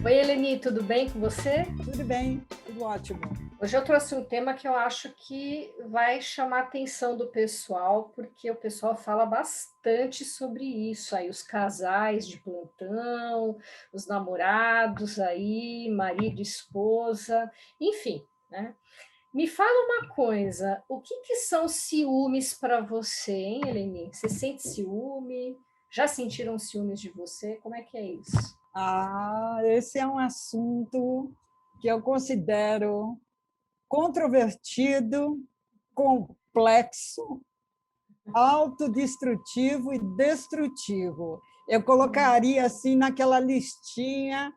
Oi, Eleni, tudo bem com você? Tudo bem, tudo ótimo. Hoje eu trouxe um tema que eu acho que vai chamar a atenção do pessoal, porque o pessoal fala bastante sobre isso aí, os casais de plantão, os namorados aí, marido, esposa, enfim, né? Me fala uma coisa, o que que são ciúmes para você, hein, Eleni? Você sente ciúme? Já sentiram ciúmes de você? Como é que é isso? Esse é um assunto que eu considero controvertido, complexo, autodestrutivo e destrutivo. Eu colocaria assim naquela listinha,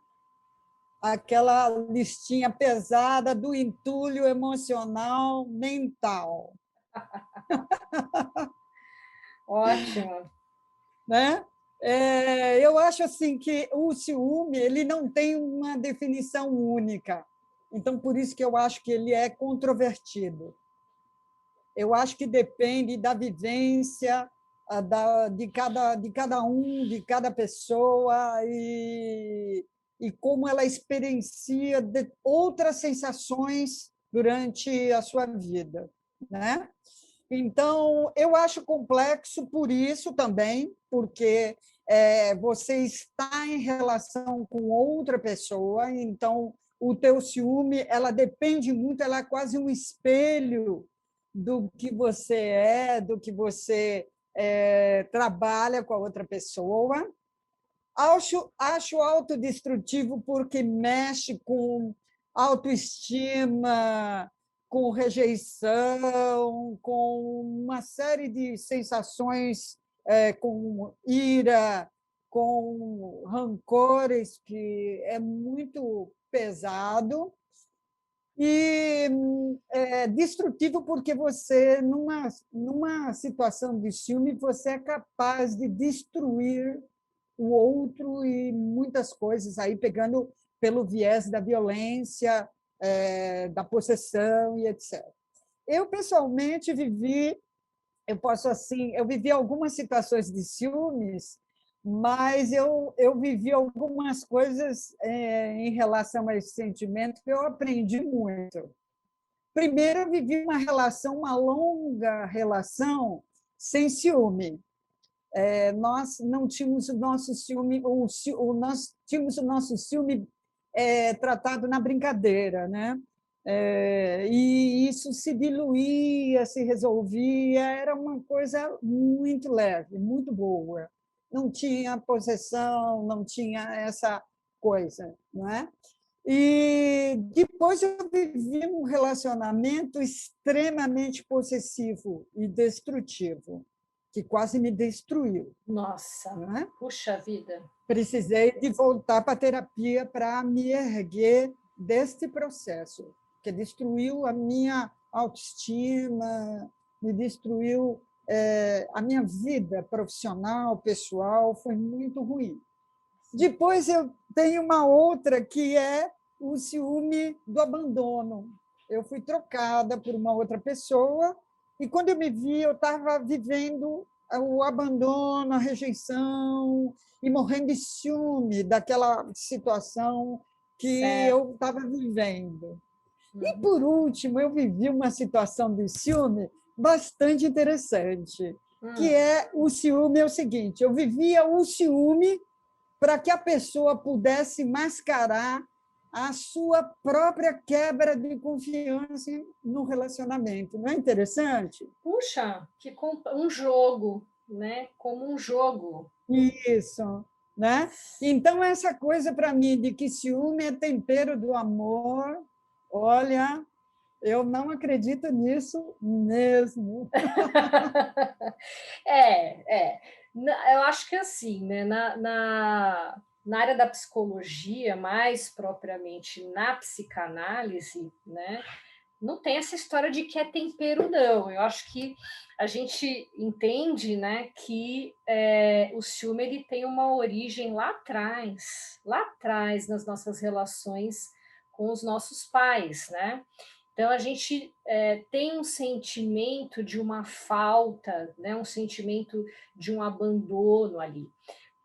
aquela listinha pesada do entulho emocional mental, Ótimo. né? Eu acho assim que o ciúme ele não tem uma definição única, então por isso que eu acho que ele é controvertido. Eu acho que depende da vivência de cada um, de cada pessoa e como ela experiencia outras sensações durante a sua vida, né? Então, eu acho complexo por isso também, porque você está em relação com outra pessoa, então o teu ciúme, ela depende muito, ela é quase um espelho do que você é, do que você trabalha com a outra pessoa. Acho autodestrutivo porque mexe com autoestima, com rejeição, com uma série de sensações, com ira, com rancores, que é muito pesado. E é destrutivo porque você, numa situação de ciúme, você é capaz de destruir o outro e muitas coisas aí pegando pelo viés da violência, da possessão e etc. Eu pessoalmente eu vivi algumas situações de ciúmes, mas eu vivi algumas coisas em relação a esse sentimento que eu aprendi muito. Primeiro, eu vivi uma longa relação sem ciúme. Nós não tínhamos o nosso ciúme, nós tínhamos o nosso ciúme tratado na brincadeira, né? E isso se diluía, se resolvia, era uma coisa muito leve, muito boa. Não tinha possessão, não tinha essa coisa, não é? E depois eu vivi um relacionamento extremamente possessivo e destrutivo, que quase me destruiu, Nossa, não é? puxa vida. Precisei de voltar para a terapia para me erguer deste processo, que destruiu a minha autoestima, me destruiu a minha vida profissional, pessoal, foi muito ruim. Depois eu tenho uma outra que é o ciúme do abandono. Eu fui trocada por uma outra pessoa e quando eu me vi, eu estava vivendo o abandono, a rejeição e morrendo de ciúme daquela situação que Certo. eu estava vivendo. E, Uhum. por último, eu vivi uma situação de ciúme bastante interessante, que Hum. é o ciúme é o seguinte, eu vivia o ciúme para que a pessoa pudesse mascarar a sua própria quebra de confiança no relacionamento. Não é interessante? Puxa, um jogo, né? Como um jogo. Isso, né? Então, essa coisa para mim de que ciúme é tempero do amor, olha, eu não acredito nisso mesmo. Eu acho que assim, né? Na área da psicologia, mais propriamente na psicanálise, né? Não tem essa história de que é tempero, não. Eu acho que a gente entende, né, que o ciúme ele tem uma origem lá atrás nas nossas relações com os nossos pais, né? Então a gente tem um sentimento de uma falta, né, um sentimento de um abandono ali.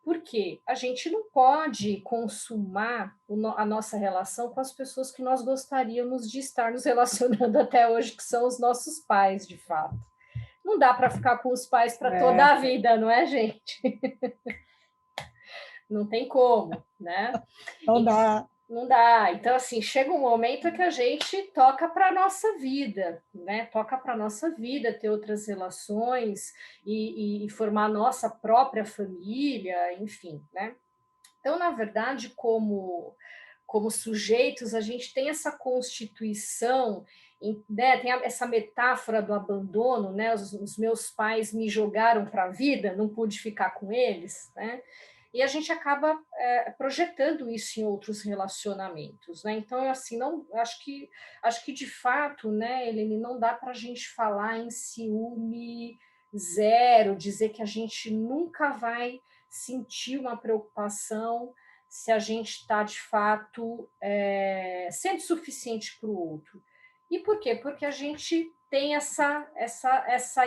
Porque a gente não pode consumar a nossa relação com as pessoas que nós gostaríamos de estar nos relacionando até hoje, que são os nossos pais, de fato. Não dá para ficar com os pais para toda a vida, não é, gente? Não tem como, né? Não dá. Não dá. Então, assim, chega um momento que a gente toca para a nossa vida, né? Toca para a nossa vida ter outras relações e formar a nossa própria família, enfim, né? Então, na verdade, como sujeitos, a gente tem essa constituição, né? Tem essa metáfora do abandono, né? Os meus pais me jogaram para a vida, não pude ficar com eles, né? E a gente acaba projetando isso em outros relacionamentos, né? Então, assim, não acho que de fato, né, Helene, não dá para a gente falar em ciúme zero, dizer que a gente nunca vai sentir uma preocupação se a gente está de fato sendo suficiente para o outro. E por quê? Porque a gente tem essa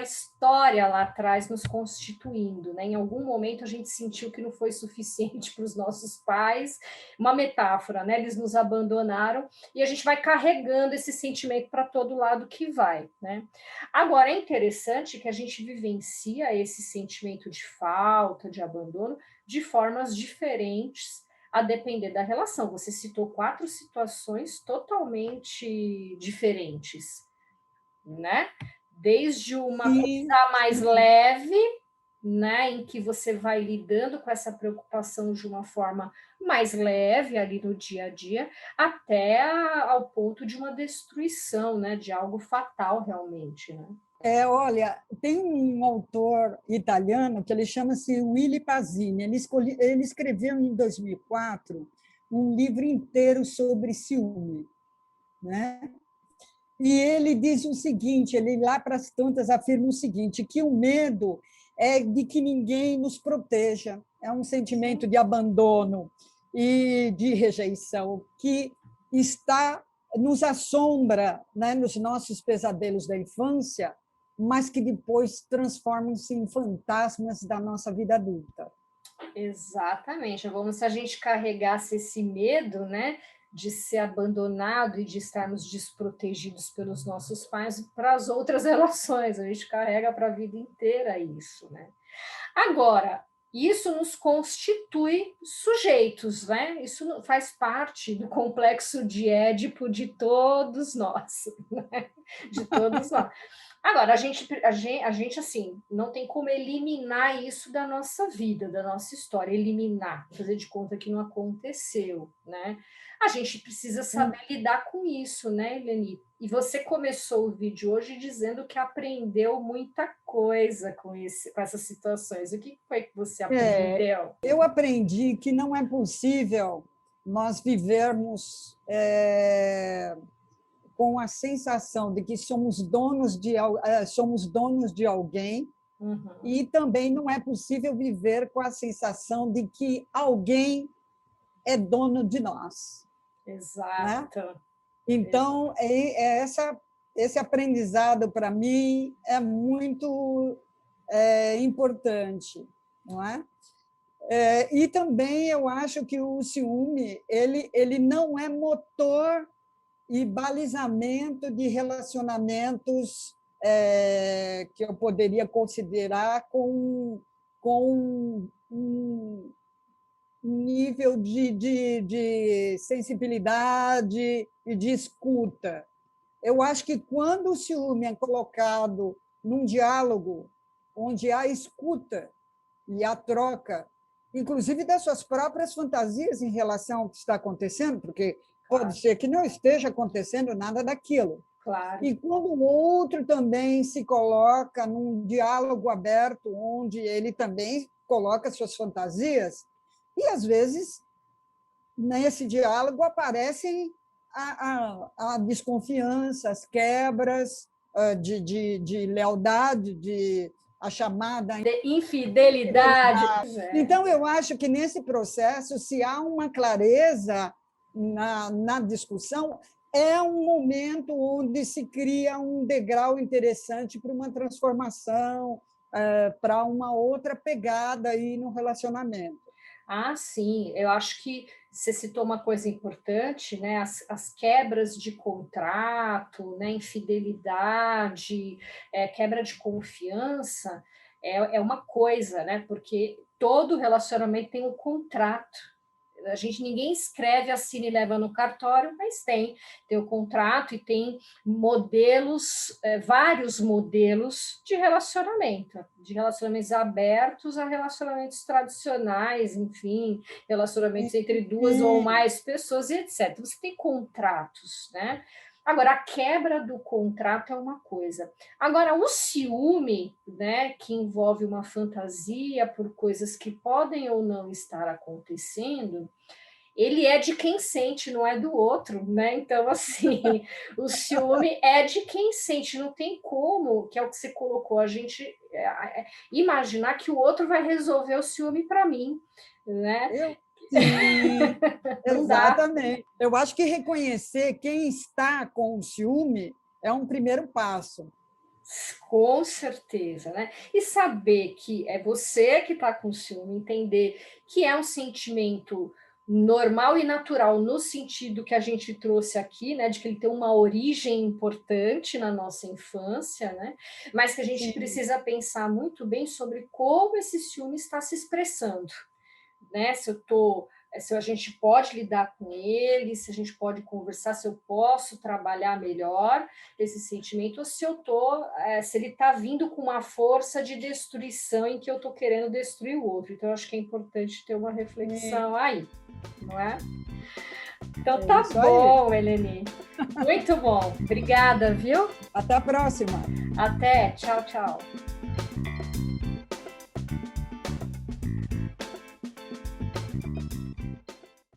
história lá atrás nos constituindo, né? Em algum momento a gente sentiu que não foi suficiente para os nossos pais, uma metáfora, né? Eles nos abandonaram e a gente vai carregando esse sentimento para todo lado que vai, né? Agora é interessante que a gente vivencia esse sentimento de falta, de abandono, de formas diferentes a depender da relação. Você citou 4 situações totalmente diferentes, né? Desde uma Sim, coisa mais sim. leve, né, em que você vai lidando com essa preocupação de uma forma mais leve ali no dia a dia, até ao ponto de uma destruição, né, de algo fatal realmente, né? Olha, tem um autor italiano que ele chama-se Willy Pasini. Ele escreveu em 2004 um livro inteiro sobre ciúme, né? E ele diz o seguinte, ele lá para as tantas afirma o seguinte, que o medo é de que ninguém nos proteja, é um sentimento de abandono e de rejeição que está nos assombra, né, nos nossos pesadelos da infância, mas que depois transformam-se em fantasmas da nossa vida adulta. Exatamente, é como se a gente carregasse esse medo, né, de ser abandonado e de estarmos desprotegidos pelos nossos pais para as outras relações, a gente carrega para a vida inteira isso, né? Agora, isso nos constitui sujeitos, né? Isso faz parte do complexo de Édipo de todos nós, né? De todos nós. Agora, a gente, assim, não tem como eliminar isso da nossa vida, da nossa história, eliminar, fazer de conta que não aconteceu, né? A gente precisa saber lidar com isso, né, Eleni? E você começou o vídeo hoje dizendo que aprendeu muita coisa com essas situações. O que foi que você aprendeu? Eu aprendi que não é possível nós vivermos com a sensação de que somos donos de alguém, Uhum. e também não é possível viver com a sensação de que alguém é dono de nós, né? Exato. Então, esse aprendizado, para mim, é muito importante, não é? E também eu acho que o ciúme ele não é motor e balizamento de relacionamentos que eu poderia considerar com um nível de sensibilidade e de escuta. Eu acho que quando o ciúme é colocado num diálogo onde há escuta e há troca, inclusive das suas próprias fantasias em relação ao que está acontecendo, porque Claro, pode ser que não esteja acontecendo nada daquilo. claro. E quando o outro também se coloca num diálogo aberto, onde ele também coloca suas fantasias, e às vezes nesse diálogo aparecem a desconfiança, as quebras de lealdade, a chamada De infidelidade. infidelidade. Então, eu acho que nesse processo, se há uma clareza na discussão, é um momento onde se cria um degrau interessante para uma transformação, para uma outra pegada aí no relacionamento. Ah, sim, eu acho que você citou uma coisa importante, né? As quebras de contrato, né? Infidelidade, quebra de confiança é uma coisa, né? Porque todo relacionamento tem um contrato. Ninguém escreve, assina e leva no cartório, mas tem o contrato e tem modelos, vários modelos de relacionamentos abertos a relacionamentos tradicionais, enfim, relacionamentos entre duas ou Sim, mais pessoas e etc. Você tem contratos, né? Agora, a quebra do contrato é uma coisa. Agora, o ciúme, né, que envolve uma fantasia por coisas que podem ou não estar acontecendo, ele é de quem sente, não é do outro, né? Então, assim, o ciúme é de quem sente, não tem como, que é o que você colocou, a gente imaginar que o outro vai resolver o ciúme para mim, né? eu sim, Não dá. exatamente. Eu acho que reconhecer quem está com o ciúme é um primeiro passo. Com certeza, né? E saber que é você que está com ciúme, entender que é um sentimento normal e natural no sentido que a gente trouxe aqui, né, de que ele tem uma origem importante na nossa infância, né? Mas que a gente Sim, precisa pensar muito bem sobre como esse ciúme está se expressando, né? Se a gente pode lidar com ele, se a gente pode conversar, se eu posso trabalhar melhor esse sentimento, ou se se ele está vindo com uma força de destruição em que eu estou querendo destruir o outro. Então, eu acho que é importante ter uma sim, reflexão aí, não é? Então, é tá isso aí. bom, Eleni. Muito bom. Obrigada, viu? Até a próxima. Até. Tchau, tchau.